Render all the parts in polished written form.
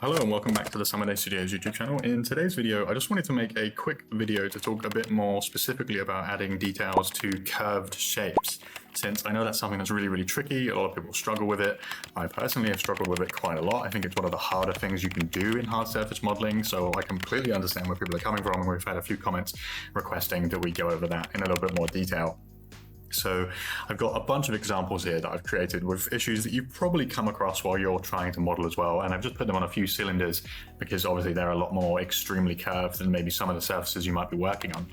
Hello and welcome back to the Summer Day Studios YouTube channel. In today's video, I just wanted to make a quick video to talk a bit more specifically about adding details to curved shapes, since I know that's something that's really tricky. A lot of people struggle with it. I personally have struggled with it quite a lot. I think it's one of the harder things you can do in hard surface modeling, so I completely understand where people are coming from, and we've had a few comments requesting that we go over that in a little bit more detail. So I've got a bunch of examples here that I've created with issues that you've probably come across while you're trying to model as well. And I've just put them on a few cylinders because obviously they're a lot more extremely curved than maybe some of the surfaces you might be working on.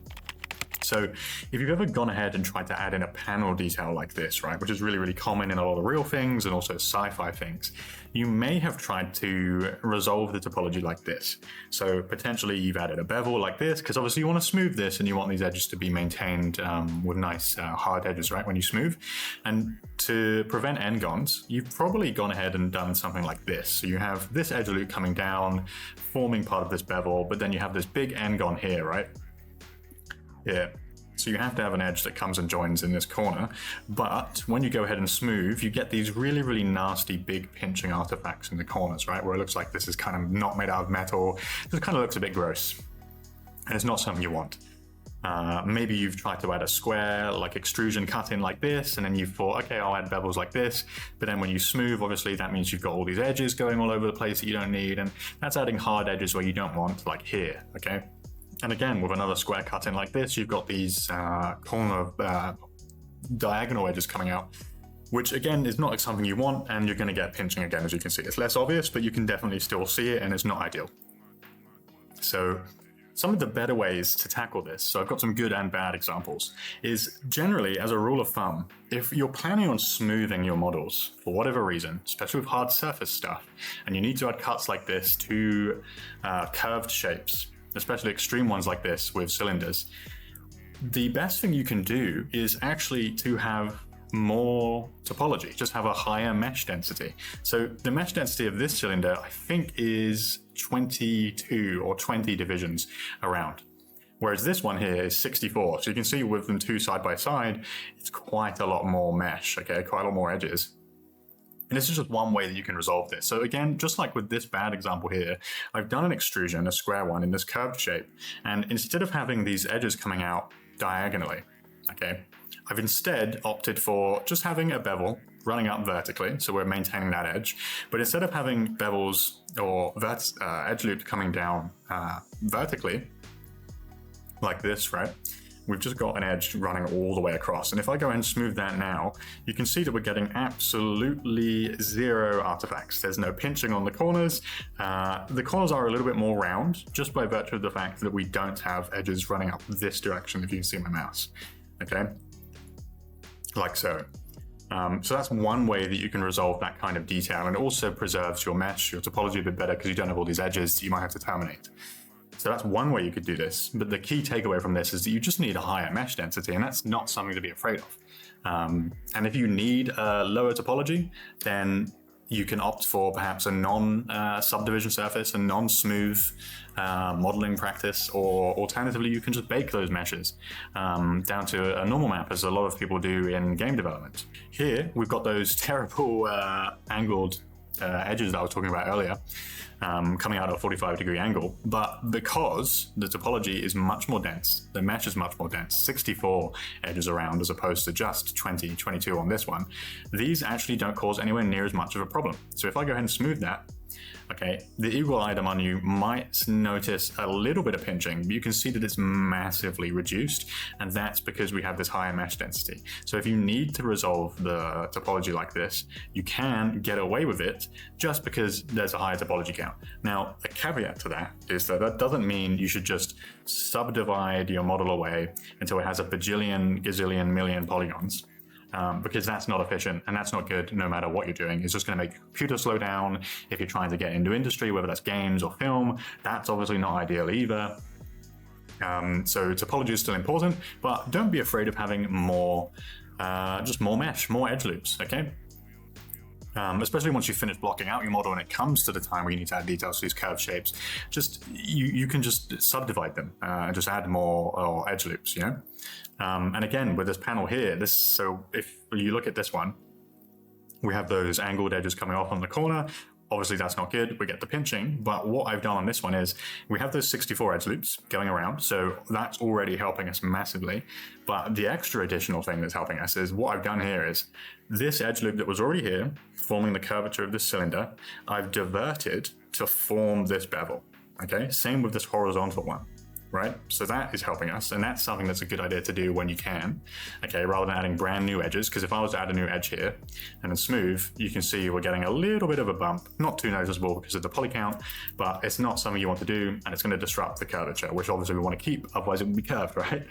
So if you've ever gone ahead and tried to add in a panel detail like this, right, which is really common in a lot of real things and also sci-fi things, you may have tried to resolve the topology like this. So potentially you've added a bevel like this, because obviously you want to smooth this and you want these edges to be maintained with nice hard edges, right, when you smooth. And to prevent n-gons, you've probably gone ahead and done something like this. So you have this edge loop coming down, forming part of this bevel, but then you have this big n-gon here, right? Here. So you have to have an edge that comes and joins in this corner, but when you go ahead and smooth, you get these really nasty big pinching artifacts in the corners, right? Where it looks like this is kind of not made out of metal. It kind of looks a bit gross, and it's not something you want. Maybe you've tried to add a square, like extrusion cut in like this, and then you thought, okay, I'll add bevels like this. But then when you smooth, obviously that means you've got all these edges going all over the place that you don't need, and that's adding hard edges where you don't want, like here, okay? And again, with another square cut in like this, you've got these corner diagonal edges coming out, which again is not something you want, and you're going to get pinching again, as you can see. It's less obvious, but you can definitely still see it, and it's not ideal. So some of the better ways to tackle this, so I've got some good and bad examples, is generally, as a rule of thumb, if you're planning on smoothing your models for whatever reason, especially with hard surface stuff, and you need to add cuts like this to curved shapes, especially extreme ones like this with cylinders, the best thing you can do is actually to have more topology, just have a higher mesh density. So the mesh density of this cylinder, I think, is 22 or 20 divisions around, whereas this one here is 64. So you can see with them two side by side, it's quite a lot more mesh, okay, quite a lot more edges. And this is just one way that you can resolve this. So again, just like with this bad example here, I've done an extrusion, a square one, in this curved shape. And instead of having these edges coming out diagonally, okay, I've instead opted for just having a bevel running up vertically. So we're maintaining that edge. But instead of having bevels or edge loops coming down vertically, like this, right? We've just got an edge running all the way across. And if I go ahead and smooth that now, you can see that we're getting absolutely zero artifacts. There's no pinching on the corners. The corners are a little bit more round, just by virtue of the fact that we don't have edges running up this direction, if you can see my mouse, okay? Like so. So that's one way that you can resolve that kind of detail, and it also preserves your mesh, your topology a bit better, because you don't have all these edges that you might have to terminate. So that's one way you could do this, but the key takeaway from this is that you just need a higher mesh density, and that's not something to be afraid of. And if you need a lower topology, then you can opt for perhaps a non-subdivision surface, a non-smooth modeling practice, or alternatively, you can just bake those meshes down to a normal map, as a lot of people do in game development. Here, we've got those terrible angled edges that I was talking about earlier, coming out at a 45-degree angle, but because the topology is much more dense, the mesh is much more dense, 64 edges around as opposed to just 20, 22 on this one, these actually don't cause anywhere near as much of a problem. So if I go ahead and smooth that, okay, the eagle item on you might notice a little bit of pinching, but you can see that it's massively reduced, and that's because we have this higher mesh density. So if you need to resolve the topology like this, you can get away with it just because there's a higher topology count. Now, a caveat to that is that that doesn't mean you should just subdivide your model away until it has a bajillion, gazillion, million polygons. Because that's not efficient, and that's not good no matter what you're doing. It's just going to make your computer slow down. If you're trying to get into industry, whether that's games or film, that's obviously not ideal either. So topology is still important, but don't be afraid of having more, just more mesh, more edge loops, okay? Especially once you finish blocking out your model and it comes to the time where you need to add details to these curved shapes, just you can just subdivide them and just add more edge loops, you know? And again, with this panel here, so if you look at this one, we have those angled edges coming off on the corner. Obviously that's not good, we get the pinching, but what I've done on this one is we have those 64 edge loops going around, so that's already helping us massively. But the extra additional thing that's helping us is what I've done here is this edge loop that was already here, forming the curvature of this cylinder, I've diverted to form this bevel, okay? Same with this horizontal one. Right? So that is helping us, and that's something that's a good idea to do when you can, okay, rather than adding brand new edges, because if I was to add a new edge here and then smooth, you can see we're getting a little bit of a bump, not too noticeable because of the poly count, but it's not something you want to do, and it's going to disrupt the curvature, which obviously we want to keep, otherwise it would be curved, right?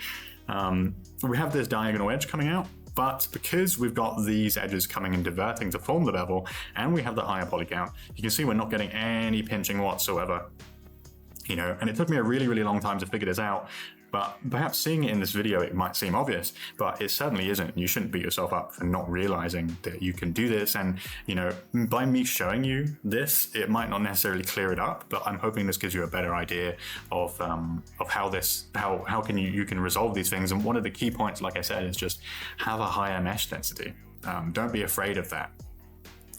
We have this diagonal edge coming out, but because we've got these edges coming and diverting to form the bevel, and we have the higher poly count, you can see we're not getting any pinching whatsoever. You know, and it took me a really, really long time to figure this out, but perhaps seeing it in this video, it might seem obvious, but it certainly isn't. You shouldn't beat yourself up for not realizing that you can do this. And, you know, by me showing you this, it might not necessarily clear it up, but I'm hoping this gives you a better idea of how you can resolve these things. And one of the key points, like I said, is just have a higher mesh density. Don't be afraid of that.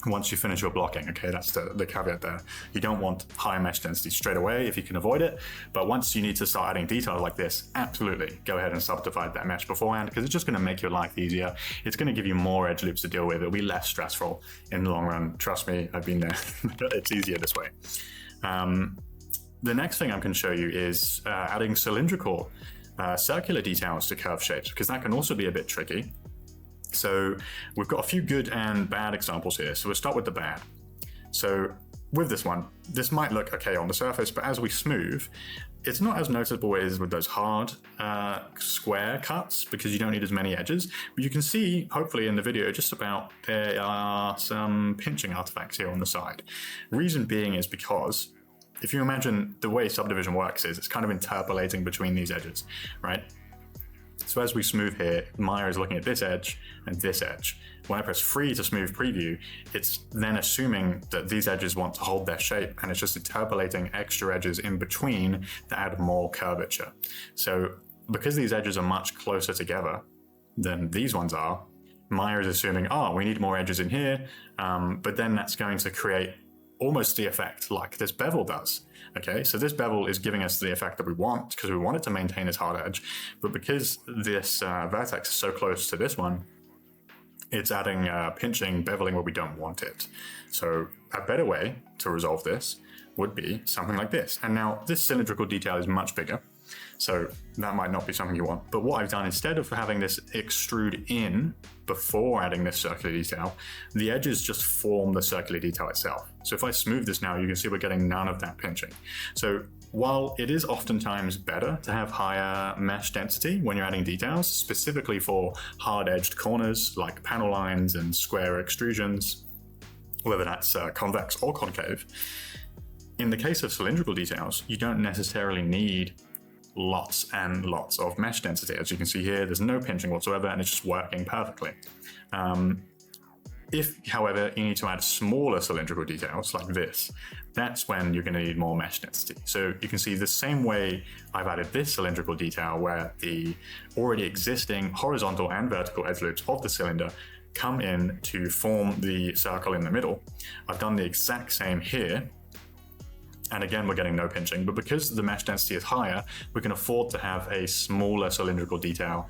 Once you finish your blocking, okay, that's the caveat there. You don't want high mesh density straight away if you can avoid it, but once you need to start adding details like this, absolutely go ahead and subdivide that mesh beforehand, because it's just going to make your life easier. It's going to give you more edge loops to deal with. It'll be less stressful in the long run. Trust me, I've been there. It's easier this way. The next thing I'm going to show you is adding cylindrical circular details to curve shapes, because that can also be a bit tricky. So we've got a few good and bad examples here. So we'll start with the bad. So with this one, this might look okay on the surface, but as we smooth, it's not as noticeable as with those hard square cuts, because you don't need as many edges. But you can see, hopefully in the video, just about there are some pinching artifacts here on the side. Reason being is because if you imagine the way subdivision works is it's kind of interpolating between these edges, right? So as we smooth here, Maya is looking at this edge and this edge. When I press free to smooth preview, it's then assuming that these edges want to hold their shape, and it's just interpolating extra edges in between to add more curvature. So because these edges are much closer together than these ones are, Maya is assuming, oh, we need more edges in here, but then that's going to create almost the effect like this bevel does. Okay, so this bevel is giving us the effect that we want because we want it to maintain this hard edge, but because this vertex is so close to this one, it's adding pinching, beveling where we don't want it. So a better way to resolve this would be something like this. And now this cylindrical detail is much bigger, so that might not be something you want. But what I've done, instead of having this extrude in before adding this circular detail, the edges just form the circular detail itself. So if I smooth this now, you can see we're getting none of that pinching. So while it is oftentimes better to have higher mesh density when you're adding details, specifically for hard-edged corners like panel lines and square extrusions, whether that's convex or concave, in the case of cylindrical details, you don't necessarily need lots and lots of mesh density. As you can see here, there's no pinching whatsoever, and it's just working perfectly. If, however, you need to add smaller cylindrical details like this, that's when you're going to need more mesh density. So you can see the same way I've added this cylindrical detail where the already existing horizontal and vertical edge loops of the cylinder come in to form the circle in the middle. I've done the exact same here. And again, we're getting no pinching, but because the mesh density is higher, we can afford to have a smaller cylindrical detail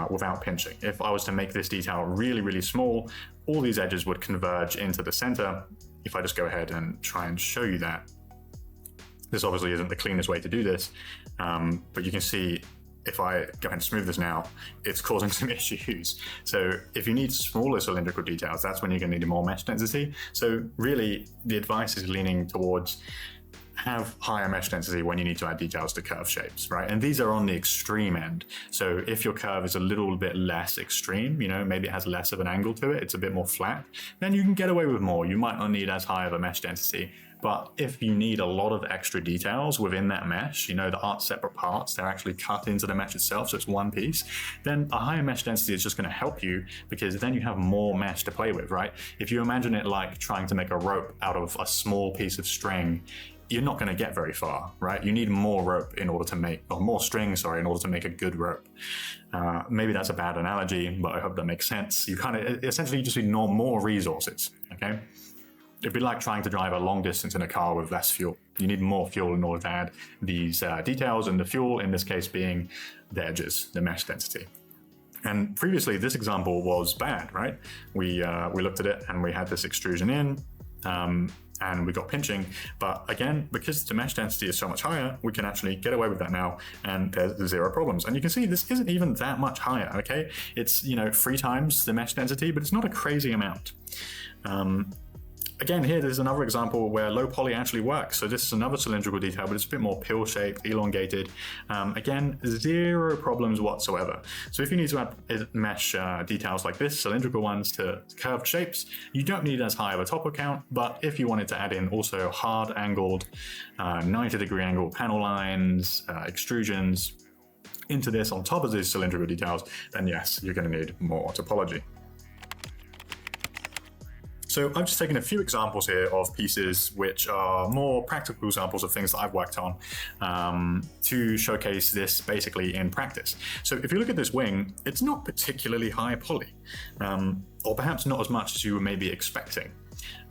without pinching. If I was to make this detail really, really small, all these edges would converge into the center. If I just go ahead and try and show you that, this obviously isn't the cleanest way to do this, but you can see if I go ahead and smooth this now, it's causing some issues. So if you need smaller cylindrical details, that's when you're going to need more mesh density. So really, the advice is leaning towards have higher mesh density when you need to add details to curve shapes, right? And these are on the extreme end. So if your curve is a little bit less extreme, you know, maybe it has less of an angle to it, it's a bit more flat, then you can get away with more. You might not need as high of a mesh density. But if you need a lot of extra details within that mesh, you know, that aren't separate parts, they're actually cut into the mesh itself, so it's one piece, then a higher mesh density is just going to help you, because then you have more mesh to play with, right? If you imagine it like trying to make a rope out of a small piece of string, you're not going to get very far, right? You need more rope in order to make, or more string, sorry, in order to make a good rope. Maybe that's a bad analogy, but I hope that makes sense. You kind of, essentially you just need more resources, okay? it'd be like trying to drive a long distance in a car with less fuel. You need more fuel in order to add these details, and the fuel in this case being the edges, the mesh density. And previously, this example was bad, right? We looked at it and we had this extrusion in, and we got pinching. But again, because the mesh density is so much higher, we can actually get away with that now, and there's zero problems. And you can see this isn't even that much higher, okay? It's, 3 times the mesh density, but it's not a crazy amount. Again, here, there's another example where low poly actually works. So this is another cylindrical detail, but it's a bit more pill-shaped, elongated. Again, zero problems whatsoever. So if you need to add mesh details like this, cylindrical ones to curved shapes, you don't need as high of a topo count, but if you wanted to add in also hard-angled, 90-degree angle panel lines, extrusions into this on top of these cylindrical details, then yes, you're going to need more topology. So I've just taken a few examples here of pieces which are more practical examples of things that I've worked on to showcase this basically in practice. So if you look at this wing, it's not particularly high poly, or perhaps not as much as you were maybe expecting.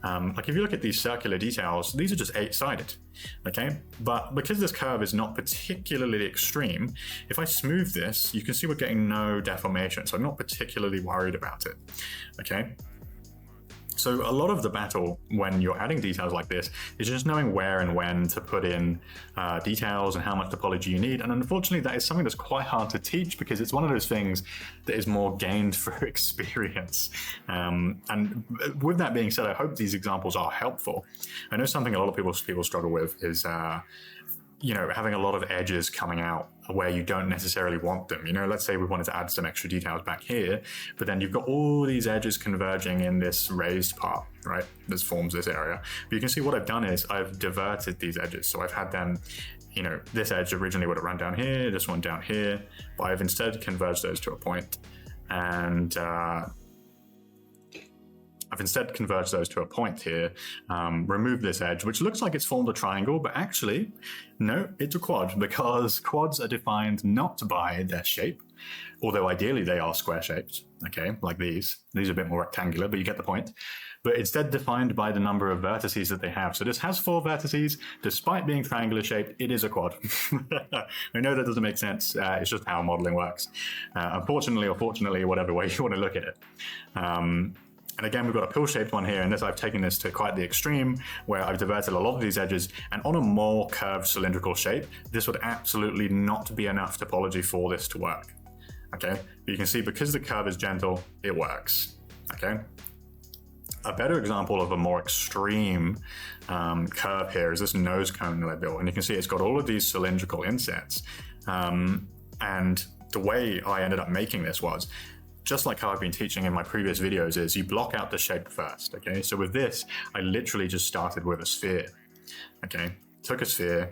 Like if you look at these circular details, these are just 8-sided, okay? But because this curve is not particularly extreme, if I smooth this, you can see we're getting no deformation, so I'm not particularly worried about it, okay? So a lot of the battle when you're adding details like this is just knowing where and when to put in details and how much topology you need. And unfortunately, that is something that's quite hard to teach because it's one of those things that is more gained through experience. And with that being said, I hope these examples are helpful. I know something a lot of people struggle with is having a lot of edges coming out where you don't necessarily want them. Let's say we wanted to add some extra details back here, but then you've got all these edges converging in this raised part, right? This forms this area. But you can see what I've done is I've diverted these edges. So I've had them, this edge originally would have run down here, this one down here, but I've instead converged those to a point, and I've instead converged those to a point here, removed this edge, which looks like it's formed a triangle, but actually, no, it's a quad, because quads are defined not by their shape, although ideally they are square shaped, okay, like these. These are a bit more rectangular, but you get the point. But instead defined by the number of vertices that they have. So this has 4 vertices, despite being triangular shaped, it is a quad. I know that doesn't make sense, it's just how modeling works. Unfortunately or fortunately, whatever way you want to look at it. And again, we've got a pill-shaped one here, and this I've taken this to quite the extreme, where I've diverted a lot of these edges, and on a more curved cylindrical shape, this would absolutely not be enough topology for this to work, okay? But you can see, because the curve is gentle, it works, okay? A better example of a more extreme curve here is this nose cone that I built, and you can see it's got all of these cylindrical insets, and the way I ended up making this was, just like how I've been teaching in my previous videos, is you block out the shape first, okay? So with this, I literally just started with a sphere, okay? Took a sphere,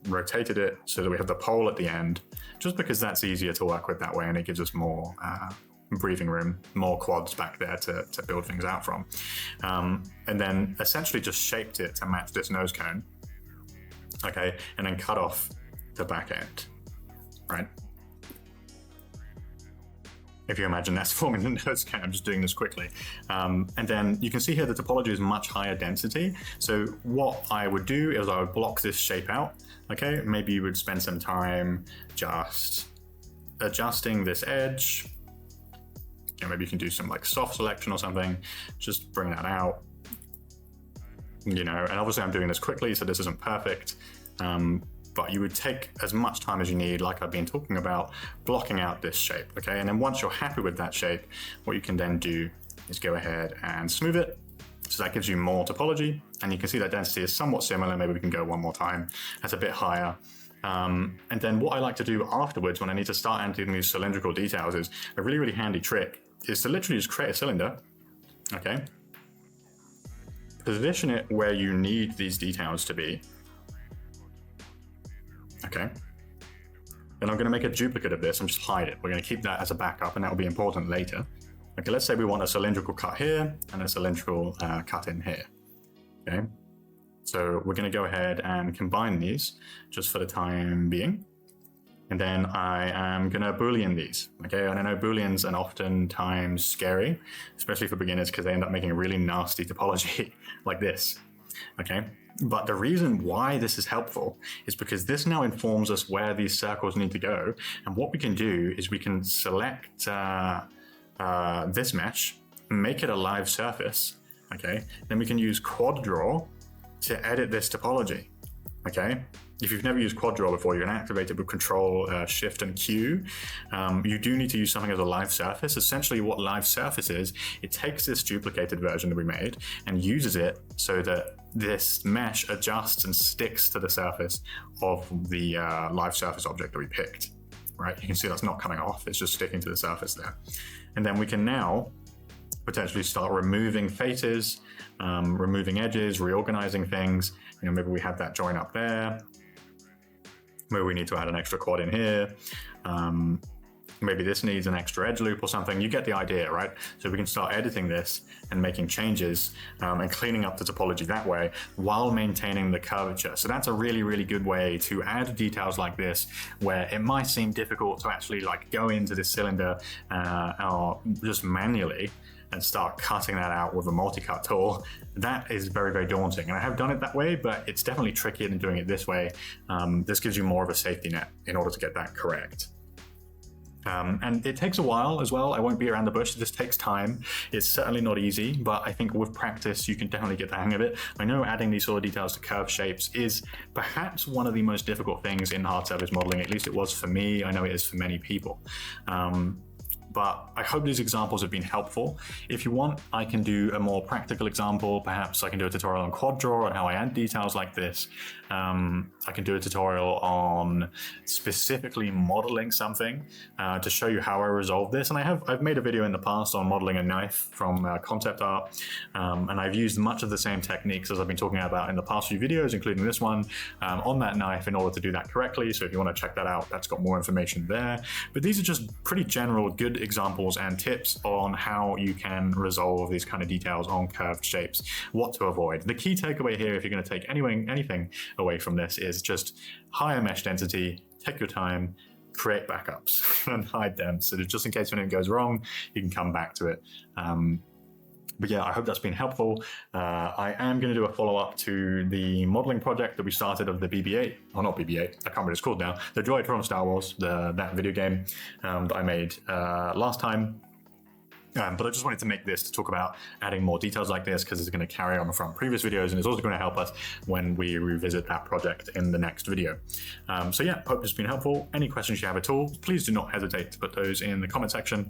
rotated it so that we have the pole at the end, just because that's easier to work with that way, and it gives us more breathing room, more quads back there to build things out from. And then essentially just shaped it to match this nose cone, okay? And then cut off the back end, right? If you imagine that's forming the nose cone, I'm just doing this quickly. And then you can see here the topology is much higher density. So what I would do is I would block this shape out, okay? Maybe you would spend some time just adjusting this edge. Maybe you can do some like soft selection or something, just bring that out. And obviously I'm doing this quickly, so this isn't perfect. But you would take as much time as you need, like I've been talking about, blocking out this shape, okay? And then once you're happy with that shape, what you can then do is go ahead and smooth it. So that gives you more topology, and you can see that density is somewhat similar. Maybe we can go one more time. That's a bit higher. And then what I like to do afterwards when I need to start adding these cylindrical details is a really, really handy trick is to literally just create a cylinder, okay? Position it where you need these details to be, okay? Then I'm going to make a duplicate of this and just hide it. We're going to keep that as a backup, and that will be important later. Okay, let's say we want a cylindrical cut here and a cylindrical cut in here, okay? So we're going to go ahead and combine these just for the time being. And then I am gonna Boolean these, okay? And I know Booleans are oftentimes scary, especially for beginners, because they end up making a really nasty topology like this, okay? But the reason why this is helpful is because this now informs us where these circles need to go. And what we can do is we can select this mesh, make it a live surface, okay? Then we can use quad draw to edit this topology, okay? If you've never used quad draw before, you're gonna activate it with Control, Shift, and Q. You do need to use something as a live surface. Essentially what live surface is, it takes this duplicated version that we made and uses it so that this mesh adjusts and sticks to the surface of the live surface object that we picked, right? You can see that's not coming off, it's just sticking to the surface there. And then we can now potentially start removing faces, removing edges, reorganizing things. You know, maybe we had that join up there. Maybe we need to add an extra quad in here. Maybe this needs an extra edge loop or something. You get the idea, right? So we can start editing this and making changes and cleaning up the topology that way while maintaining the curvature. So that's a really, really good way to add details like this, where it might seem difficult to actually like go into this cylinder or just manually and start cutting that out with a multi-cut tool. That is very, very daunting. And I have done it that way, but it's definitely trickier than doing it this way. This gives you more of a safety net in order to get that correct. And it takes a while as well. I won't be around the bush. This takes time. It's certainly not easy, but I think with practice, you can definitely get the hang of it. I know adding these sort of details to curved shapes is perhaps one of the most difficult things in hard surface modeling. At least it was for me. I know it is for many people. But I hope these examples have been helpful. If you want, I can do a more practical example. Perhaps I can do a tutorial on quad draw and how I add details like this. I can do a tutorial on specifically modeling something to show you how I resolve this. And I've made a video in the past on modeling a knife from concept art. And I've used much of the same techniques as I've been talking about in the past few videos, including this one, on that knife in order to do that correctly. So if you want to check that out, that's got more information there. But these are just pretty general, good examples and tips on how you can resolve these kind of details on curved shapes, what to avoid. The key takeaway here, if you're going to take anything away from this, is just higher mesh density, take your time, create backups and hide them so that just in case anything goes wrong, you can come back to it. But yeah, I hope that's been helpful. I am going to do a follow-up to the modeling project that we started of the BB-8, or not BB-8, I can't remember what it's called now, the droid from Star Wars, that video game that I made last time. But I just wanted to make this to talk about adding more details like this because it's going to carry on from previous videos, and it's also going to help us when we revisit that project in the next video. So yeah, hope this has been helpful. Any questions you have at all, please do not hesitate to put those in the comment section.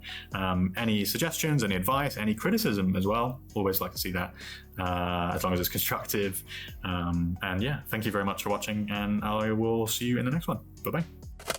Any suggestions, any advice, any criticism as well. Always like to see that, as long as it's constructive. And yeah, thank you very much for watching, and I will see you in the next one. Bye-bye.